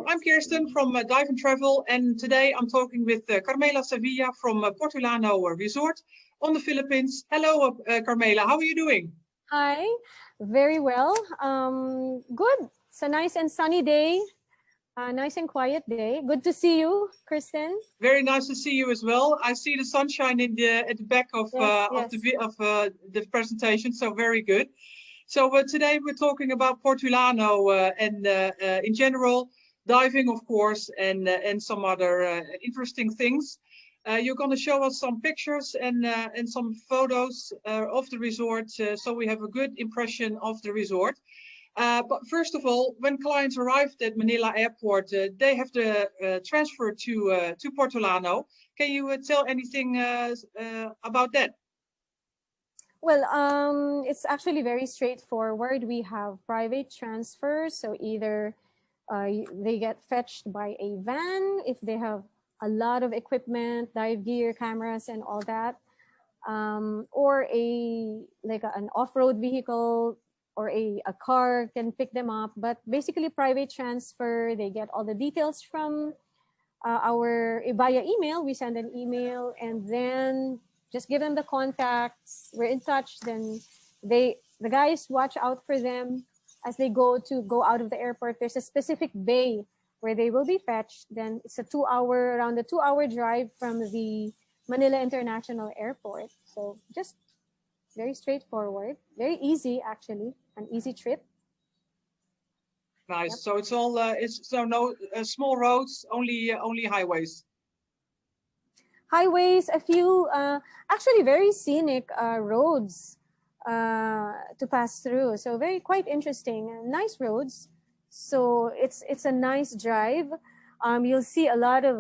I'm Kirsten from Dive and Travel, and today I'm talking with Carmela Sevilla from Portulano Resort on the Philippines. Hello, Carmela, how are you doing? Hi, very well. Good. It's a nice and sunny day, nice and quiet day. Good to see you, Kristen. Very nice to see you as well. I see the sunshine in at the back of the presentation, so very good. So today we're talking about Portulano and in general, diving, of course, and some other interesting things. You're going to show us some pictures and some photos of the resort, so we have a good impression of the resort. But first of all, when clients arrived at Manilla Airport, they have to transfer to Portulano. Can you tell anything about that? Well, it's actually very straightforward. We have private transfers, so either they get fetched by a van if they have a lot of equipment, dive gear, cameras, and all that, or an off-road vehicle or a car can pick them up. But basically, private transfer. They get all the details from via email. We send an email, and then just give them the contacts. We're in touch. Then the guys watch out for them as they go out of the airport. There's a specific bay where they will be fetched. Then it's around a 2-hour drive from the Manila International Airport. So just very straightforward, very easy, actually, an easy trip. Nice. Yep. So it's all no small roads, only highways. Highways, a few actually very scenic roads to pass through. So quite interesting, nice roads. So it's a nice drive. You'll see a lot of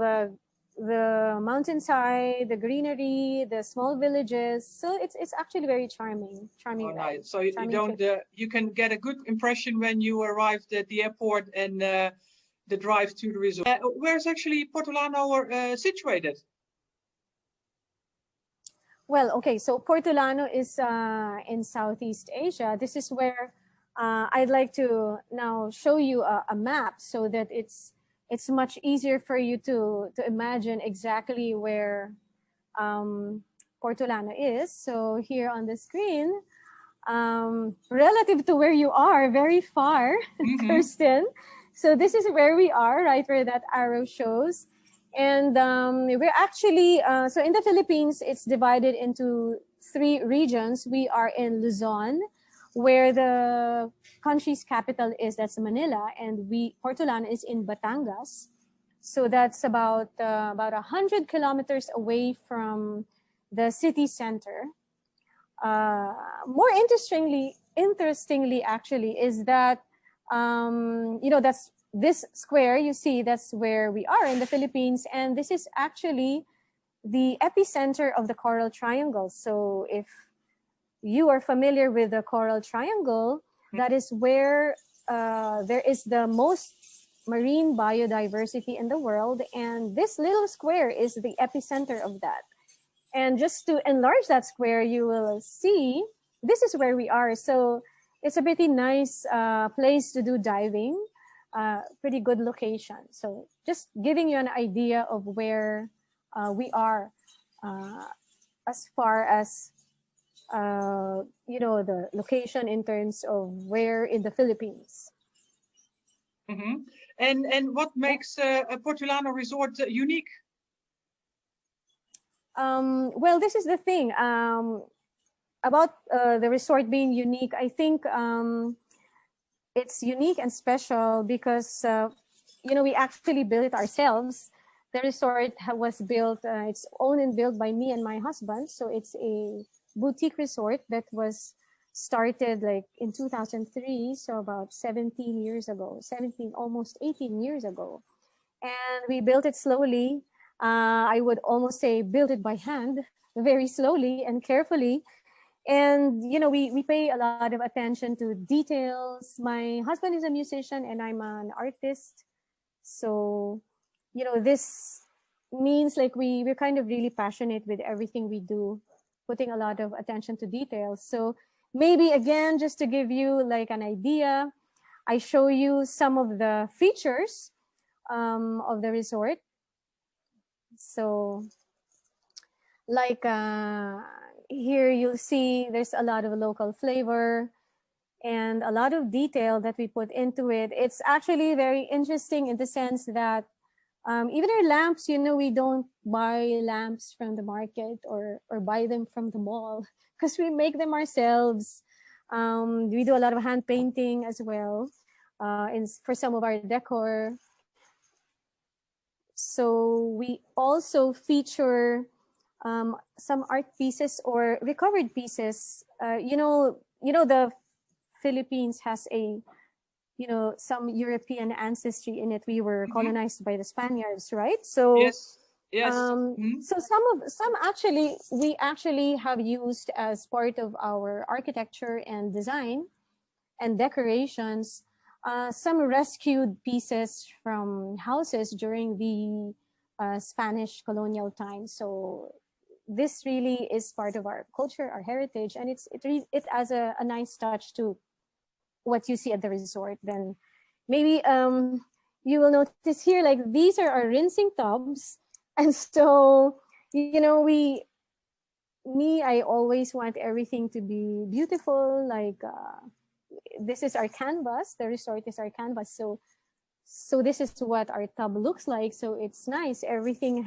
the mountainside, the greenery, the small villages. So it's actually very charming. Oh, nice. So you can get a good impression when you arrived at the airport and the drive to the resort. Where's actually Portulano situated? Well, okay, so Portulano is in Southeast Asia. This is where I'd like to now show you a map so that it's much easier for you to imagine exactly where Portulano is. So here on the screen, relative to where you are, very far, Kirsten. So this is where we are, right where that arrow shows. And we're actually, so in the Philippines, it's divided into 3 regions. We are in Luzon, where the country's capital is, that's Manila, and Portulano is in Batangas. So that's about 100 kilometers away from the city center. More interestingly actually is that, that's this square you see, that's where we are in the Philippines, and this is actually the epicenter of the Coral Triangle. So if you are familiar with the Coral Triangle, that is where there is the most marine biodiversity in the world, and this little square is the epicenter of that. And just to enlarge that square, you will see this is where we are. So it's a pretty nice place to do diving, pretty good location. So just giving you an idea of where we are as far as the location in terms of where in the Philippines. And what makes a Portulano resort unique? Well, this is the thing about the resort being unique. I think it's unique and special because we actually built it ourselves. The resort was built, it's owned and built by me and my husband. So it's a boutique resort that was started like in 2003, so about 17 years ago, almost 18 years ago. And we built it slowly. I would almost say built it by hand, very slowly and carefully. And, we pay a lot of attention to details. My husband is a musician and I'm an artist. So, this means like we're kind of really passionate with everything we do, putting a lot of attention to details. So maybe again, just to give you like an idea, I show you some of the features of the resort. So like here you'll see there's a lot of local flavor and a lot of detail that we put into it. It's actually very interesting in the sense that even our lamps, you know, we don't buy lamps from the market or buy them from the mall because we make them ourselves. We do a lot of hand painting as well for some of our decor. So we also feature some art pieces or recovered pieces. You know, the Philippines has some European ancestry in it. We were colonized by the Spaniards, right? So yes. So some actually we actually have used as part of our architecture and design and decorations some rescued pieces from houses during the Spanish colonial times. So this really is part of our culture, our heritage, and it has a nice touch to what you see at the resort. Then maybe you will notice here, like these are our rinsing tubs. And so, you know, I always want everything to be beautiful. Like this is our canvas. The resort is our canvas. So this is what our tub looks like. So it's nice. Everything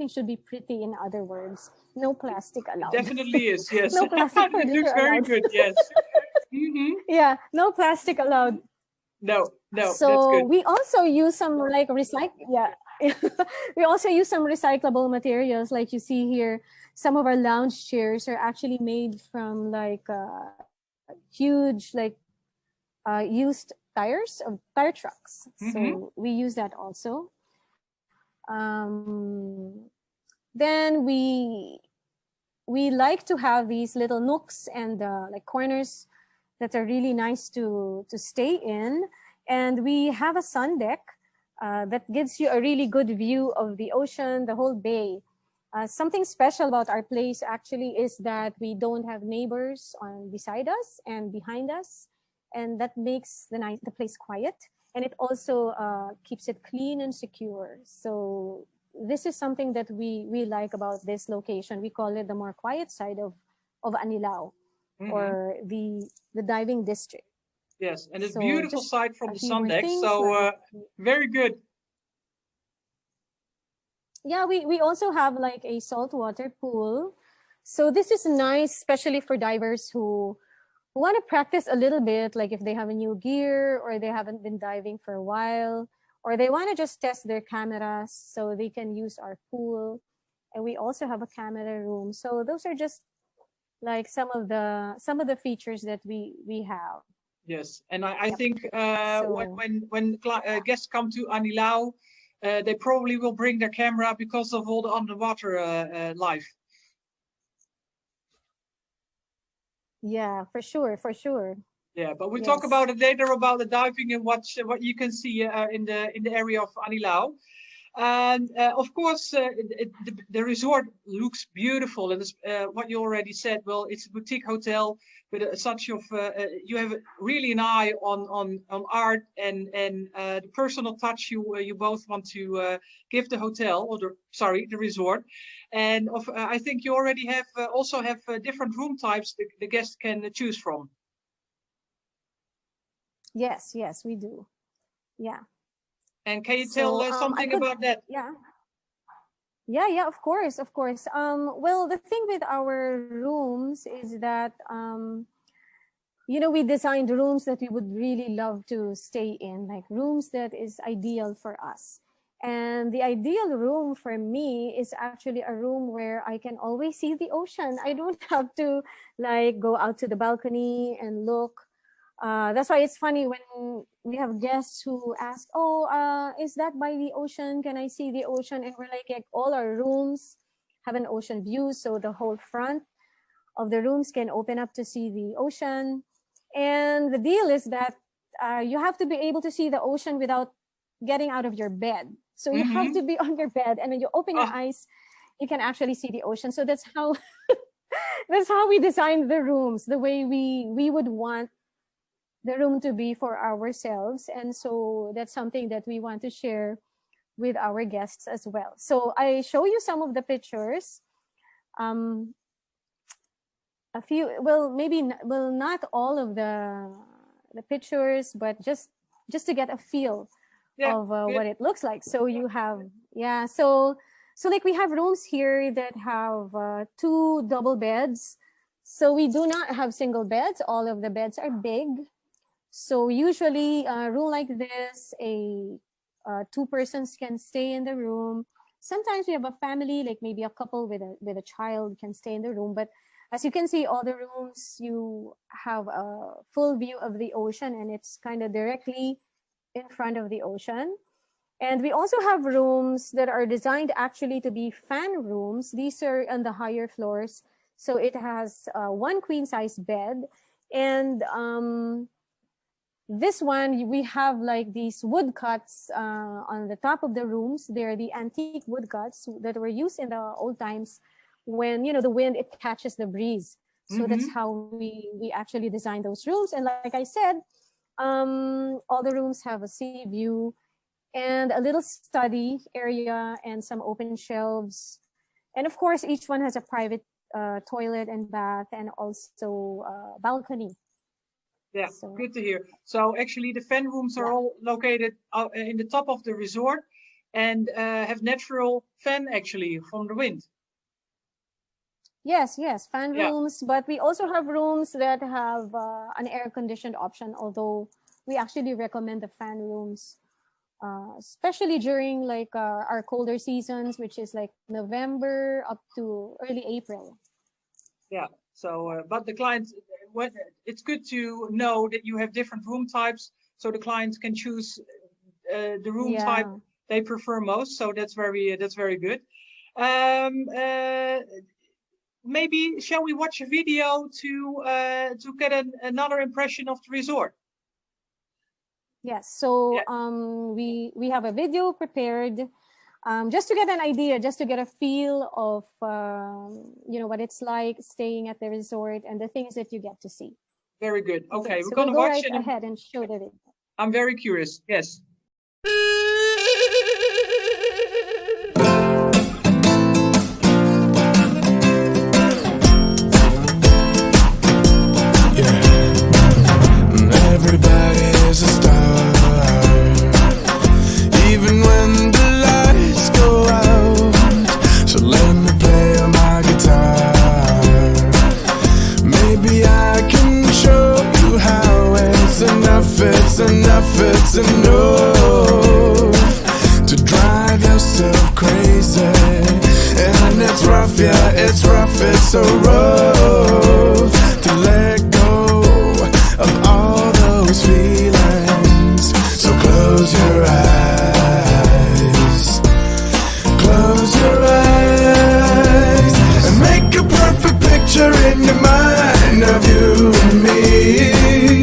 should be pretty, in other words. No plastic allowed. It definitely is, yes. No plastic It looks very good, yes. Yeah, no plastic allowed. No, so that's good. We also use some like we also use some recyclable materials, like you see here. Some of our lounge chairs are actually made from like huge used tires of tire trucks. So we use that also. Then we like to have these little nooks and like corners that are really nice to stay in. And we have a sun deck that gives you a really good view of the ocean, the whole bay. Something special about our place actually is that we don't have neighbors beside us and behind us, and that makes the place quiet, and it also keeps it clean and secure. So this is something that we like about this location. We call it the more quiet side of Anilao, or the diving district. Yes, and it's beautiful sight from the sun deck. So very good. Yeah, we also have like a saltwater pool. So this is nice, especially for divers who want to practice a little bit, like if they have a new gear or they haven't been diving for a while, or they want to just test their cameras, so they can use our pool. And we also have a camera room. So those are just like some of the features that we have. Yes, and I think when guests come to Anilao, they probably will bring their camera because of all the underwater life. Yeah, for sure. Yeah, but we'll talk about it later, about the diving and what you can see in the area of Anilao. And of course, the resort looks beautiful, and what you already said. Well, it's a boutique hotel with such of you have really an eye on art and the personal touch you both want to give the hotel, or the resort. And I think you already have also have different room types the guests can choose from. Yes, we do. Yeah. And can you tell something about that? Yeah, of course. Well, the thing with our rooms is that, we designed rooms that we would really love to stay in, like rooms that is ideal for us. And the ideal room for me is actually a room where I can always see the ocean. I don't have to like go out to the balcony and look. That's why it's funny when we have guests who ask, is that by the ocean? Can I see the ocean? And we're like all our rooms have an ocean view. So the whole front of the rooms can open up to see the ocean. And the deal is that you have to be able to see the ocean without getting out of your bed. So you have to be on your bed, and when you open your eyes, you can actually see the ocean. So that's how we designed the rooms, the way we would want the room to be for ourselves. And so that's something that we want to share with our guests as well. So I show you some of the pictures. A few, not all of the pictures, but just to get a feel of what it looks like. So you have, so like we have rooms here that have 2 double beds. So we do not have single beds. All of the beds are big. So usually a room like this, 2 persons can stay in the room. Sometimes we have a family, like maybe a couple with a child can stay in the room. But as you can see, all the rooms, you have a full view of the ocean, and it's kind of directly in front of the ocean. And we also have rooms that are designed actually to be fan rooms. These are on the higher floors. So it has 1 queen size bed. And this one, we have like these wood cuts on the top of the rooms. They're the antique wood cuts that were used in the old times when, the wind, it catches the breeze. So that's how we actually designed those rooms. And like I said, all the rooms have a sea view and a little study area and some open shelves. And of course, each one has a private toilet and bath, and also balcony. Yeah, so good to hear. So actually the fan rooms are all located in the top of the resort and have natural fan actually from the wind. Yes, fan rooms, but we also have rooms that have an air-conditioned option, although we actually recommend the fan rooms, especially during like our colder seasons, which is like November up to early April. Yeah, so, but the clients, it's good to know that you have different room types, so the clients can choose the room type they prefer most, so that's very good. Maybe shall we watch a video to get another impression of the resort? Yes, so we have a video prepared just to get an idea, just to get a feel of what it's like staying at the resort and the things that you get to see. Very good. Okay, so we're going to go watch right ahead and show the video. I'm very curious. Yes. Everybody is a star, even when the lights go out. So let me play on my guitar. Maybe I can show you how it's enough, it's enough to drive yourself crazy. And it's rough, it's so rough to let go of all those feelings. So close your eyes, and make a perfect picture in your mind of you and me,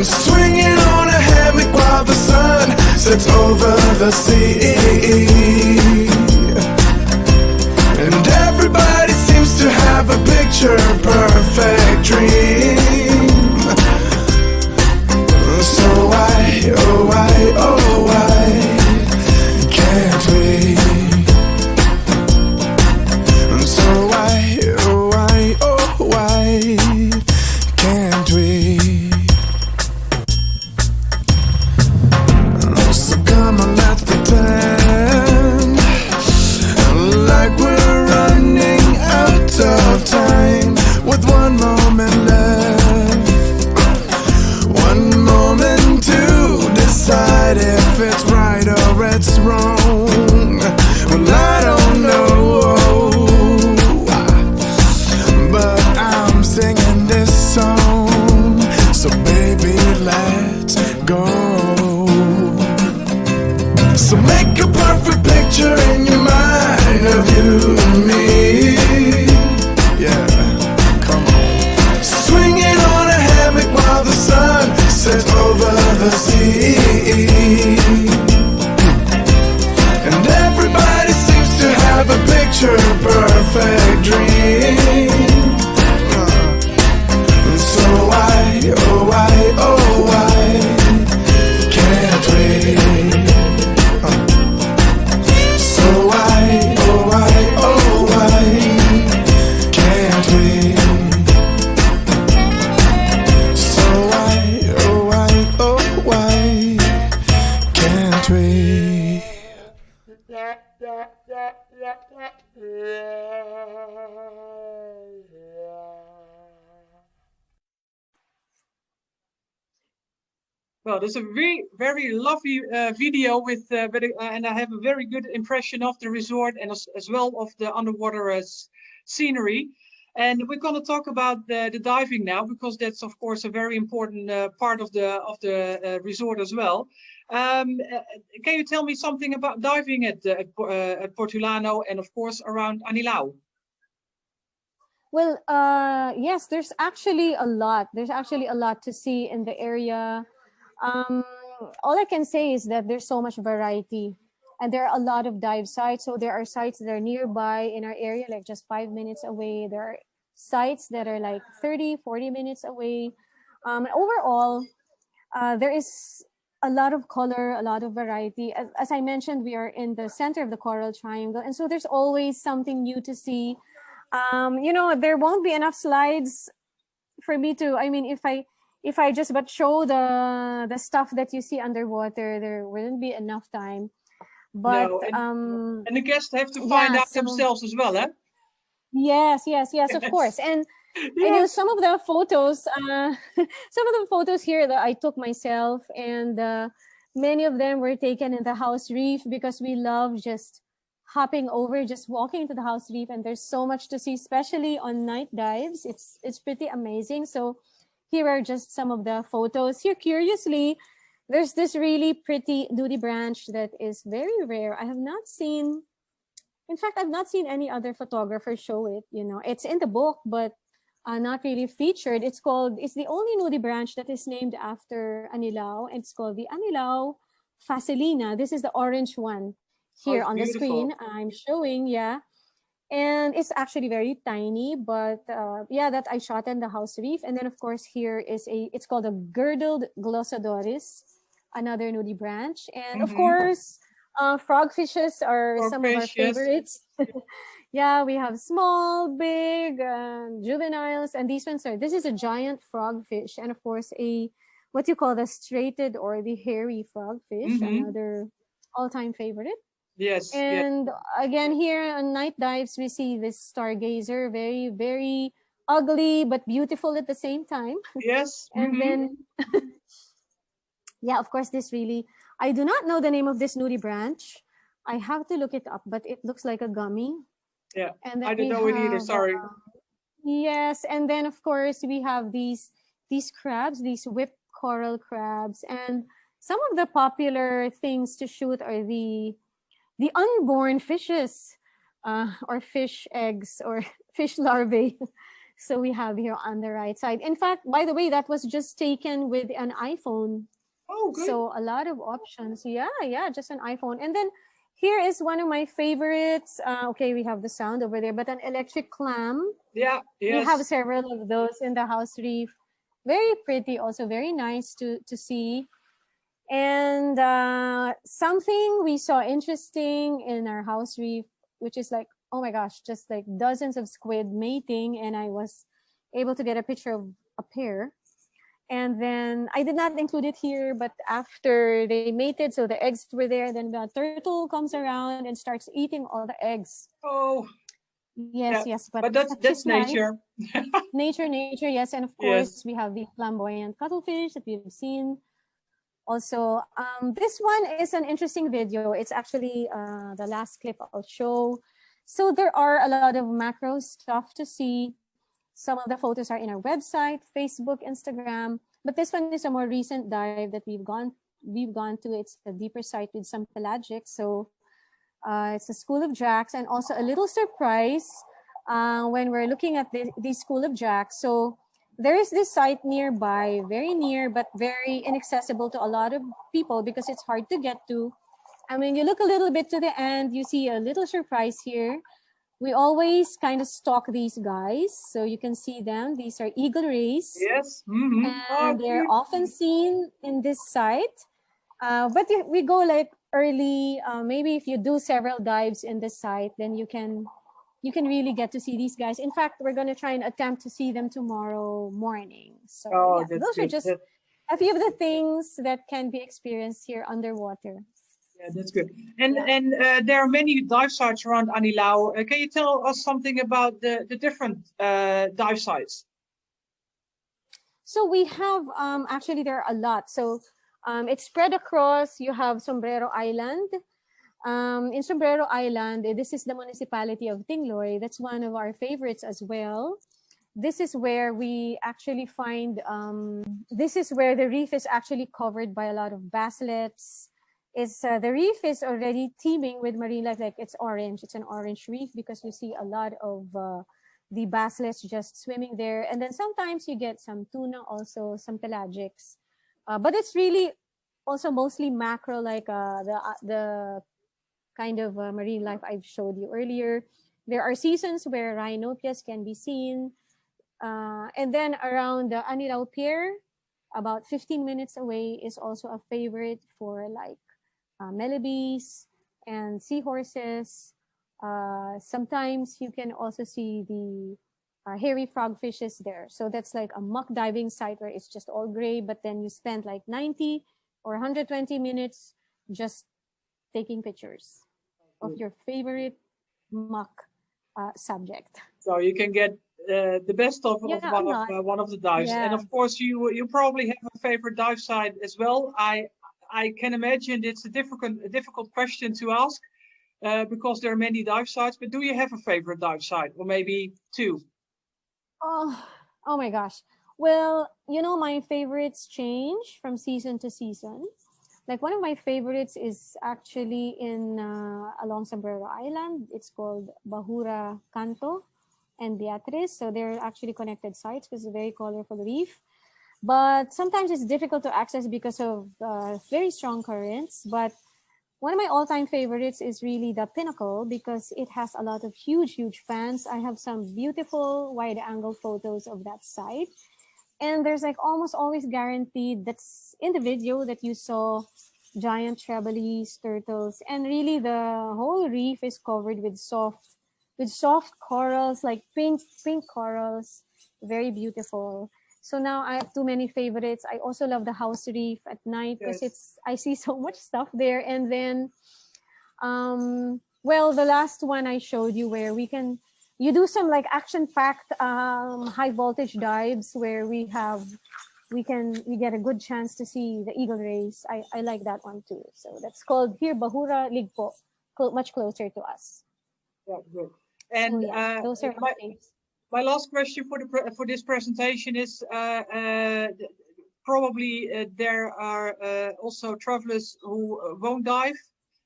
swinging on a hammock while the sun sets over the sea. And everybody seems to have a picture perfect dream. So why, oh why can't we? So why, oh why can't we? So come on, let's pretend like we're running out of time, with one moment left, one moment to decide if it's right or it's wrong. Well, I don't know, but I'm singing this song, so baby, let's go. So make a perfect picture in your mind of you and me. Yeah, come on. Swinging on a hammock while the sun sets over the sea. And everybody seems to have a picture perfect dream. So Well, there's a very lovely video with, and I have a very good impression of the resort and as well of the underwater scenery. And we're going to talk about the diving now, because that's of course a very important part of the resort as well. Can you tell me something about diving at Portulano and of course around Anilao? Well, yes, there's actually a lot. There's actually a lot to see in the area. All I can say is that there's so much variety, and there are a lot of dive sites. So there are sites that are nearby in our area, like just 5 minutes away. There are sites that are like 30, 40 minutes away. Overall, there is a lot of color, a lot of variety. As I mentioned, we are in the center of the Coral Triangle, and so there's always something new to see. You know, there won't be enough slides for me to, I mean, if I just but show the stuff that you see underwater, there wouldn't be enough time. But no, and the guests have to find out themselves as well, eh? Yes, of course. And yes. I know some of the photos, here that I took myself, and many of them were taken in the house reef, because we love just hopping over, just walking to the house reef, and there's so much to see, especially on night dives. It's pretty amazing. So here are just some of the photos. Here, curiously, there's this really pretty nudie branch that is very rare. I have not seen, in fact, I've not seen any other photographer show it. You know, it's in the book, but not really featured. It's the only nudie branch that is named after Anilao, and it's called the Anilao Facilina. This is the orange one here on the screen I'm showing, yeah. And it's actually very tiny, but yeah, that I shot in the house reef. And then of course here is it's called a girdled glossodoris, another nudie branch. And of course, frogfishes are some of our favorites. Yeah, we have small, big, juveniles, and these ones this is a giant frogfish, and of course what you call the straighted or the hairy frogfish, another all-time favorite. Yes. And again, here on night dives, we see this stargazer, very, very ugly but beautiful at the same time. Yes. And then, yeah, of course, I do not know the name of this nudie branch. I have to look it up, but it looks like a gummy. Yeah, and I don't know it either, sorry. Yes, and then of course we have these crabs, these whipped coral crabs, and some of the popular things to shoot are the unborn fishes, or fish eggs or fish larvae. So we have here on the right side. In fact, by the way, that was just taken with an iPhone. Oh, good. So a lot of options. Yeah, just an iPhone. And then here is one of my favorites. Okay, we have the sound over there, but an electric clam. Yeah, yes. We have several of those in the house reef. Very pretty, also very nice to see. And something we saw interesting in our house reef, which is like, oh my gosh, just like dozens of squid mating, and I was able to get a picture of a pair. And then I did not include it here, but after they mated, so the eggs were there, then the turtle comes around and starts eating all the eggs. Oh. Yes, yeah. Yes. But that's nature. nature, yes. And of course, we have the flamboyant cuttlefish that we've seen. Also, this one is an interesting video. It's actually the last clip I'll show. So there are a lot of macro stuff to see. Some of the photos are in our website, Facebook, Instagram. But this one is a more recent dive that we've gone to. It's a deeper site with some pelagic. So it's a school of jacks, and also a little surprise when we're looking at the school of jacks. So there is this site nearby, very near, but very inaccessible to a lot of people because it's hard to get to. And when you look a little bit to the end, you see a little surprise here. We always kind of stalk these guys, so you can see them. These are eagle rays. Yes. And they're often seen in this site. But we go like early. Maybe if you do several dives in this site, then you can really get to see these guys. In fact, we're going to try and attempt to see them tomorrow morning. So those are just a few of the things that can be experienced here underwater. Yeah, that's good. And there are many dive sites around Anilao. Can you tell us something about the different dive sites? So we have, actually there are a lot. So It's spread across, you have Sombrero Island. In Sombrero Island, this is the municipality of Tingloy. That's one of our favorites as well. This is where we actually find, this is where the reef is actually covered by a lot of basslets. It's, the reef is already teeming with marine life, like it's orange. It's an orange reef because you see a lot of the basslets just swimming there. And then sometimes you get some tuna also, some pelagics. But it's really also mostly macro, like the kind of marine life I've showed you earlier. There are seasons where rhinopias can be seen. And then around the Anilao Pier, about 15 minutes away, is also a favorite for like melodies and seahorses. Sometimes you can also see the hairy frogfishes there. So that's like a muck diving site where it's just all gray, but then you spend like 90 or 120 minutes just taking pictures of your favorite muck subject. So you can get the best of one of the dives. And of course, you probably have a favorite dive site as well. I can imagine it's a difficult question to ask because there are many dive sites. But do you have a favorite dive site, or maybe two? Oh my gosh. Well, you know, my favorites change from season to season. Like one of my favorites is actually in along Sombrero Island. It's called Bahura Canto and Beatriz. So they're actually connected sites because it's a very colorful reef. But sometimes it's difficult to access because of very strong currents. But one of my all-time favorites is really the Pinnacle because it has a lot of huge fans. I have some beautiful wide-angle photos of that site. And there's like almost always guaranteed that's in the video that you saw giant treballies, turtles, and really the whole reef is covered with soft corals, like pink corals, very beautiful. So now I have too many favorites. I also love the house reef at night because I see so much stuff there. And then, well, the last one I showed you where you do some like action-packed high voltage dives where we get a good chance to see the eagle rays. I like that one too. So that's called here Bahura Ligpo, much closer to us. Yeah, good. And so, those are my last question for this presentation is probably there are also travelers who won't dive.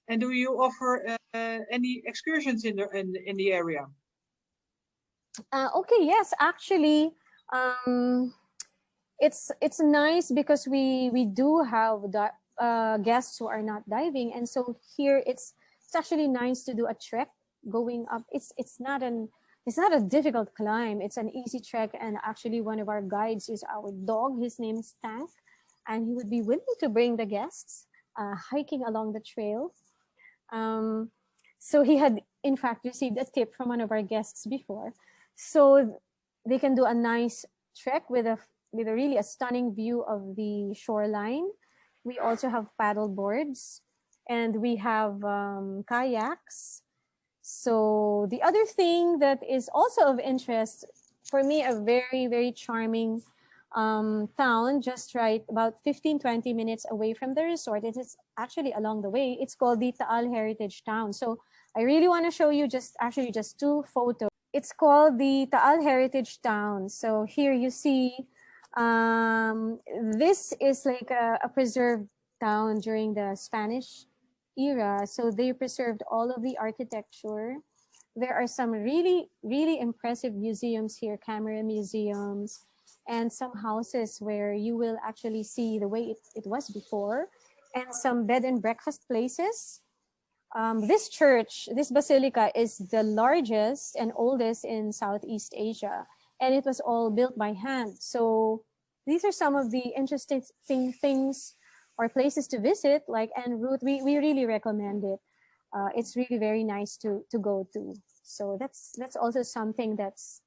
And do you offer any excursions in the area? Okay, yes, actually, it's nice because we do have guests who are not diving, and so here it's actually nice to do a trek going up. It's not a difficult climb. It's an easy trek, and actually one of our guides is our dog. His name is Tank, and he would be willing to bring the guests hiking along the trail. So he had in fact received a tip from one of our guests before. So they can do a nice trek with a really stunning view of the shoreline. We also have paddle boards and we have kayaks. So the other thing that is also of interest for me, a very charming town just right about 15-20 minutes away from the resort. It is actually along the way. It's called the Taal Heritage Town. So I really want to show you just two photos. It's called the Taal Heritage Town. So here you see, this is like a preserved town during the Spanish era. So they preserved all of the architecture. There are some really impressive museums here, camera museums, and some houses where you will actually see the way it was before, and some bed and breakfast places. This church, this basilica, is the largest and oldest in Southeast Asia, and it was all built by hand. So these are some of the interesting things or places to visit, like en route. We really recommend it. It's really very nice to go to. So that's also something that's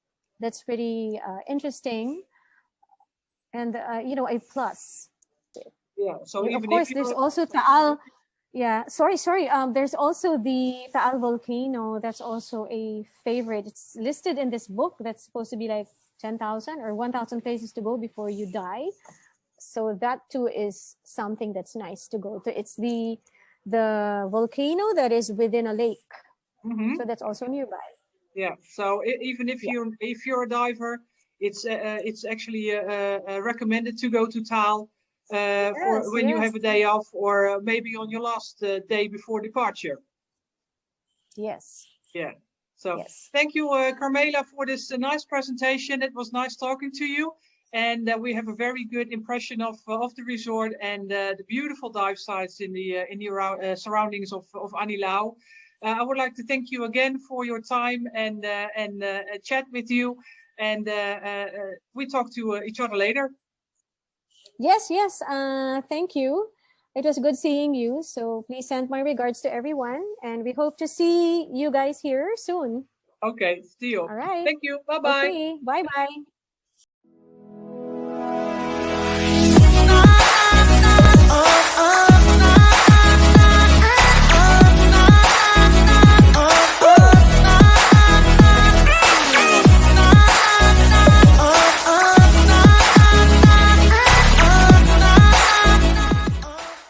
pretty interesting, and a plus. Yeah. So of course, there's also Taal. Yeah, sorry. There's also the Taal volcano. That's also a favorite. It's listed in this book that's supposed to be like 10,000 or 1,000 places to go before you die. So that too is something that's nice to go to. It's the volcano that is within a lake. Mm-hmm. So that's also nearby. Yeah. So even if you're a diver, it's actually recommended to go to Taal for when you have a day off, or maybe on your last day before departure. Yes. Yeah. So thank you, Carmela, for this nice presentation. It was nice talking to you, and we have a very good impression of the resort and the beautiful dive sites in the surroundings of Anilao. I would like to thank you again for your time and chat with you, and we talk to each other later. Yes. Thank you. It was good seeing you. So please send my regards to everyone, and we hope to see you guys here soon. Okay, see you. All right. Thank you. Bye-bye. Okay, bye-bye.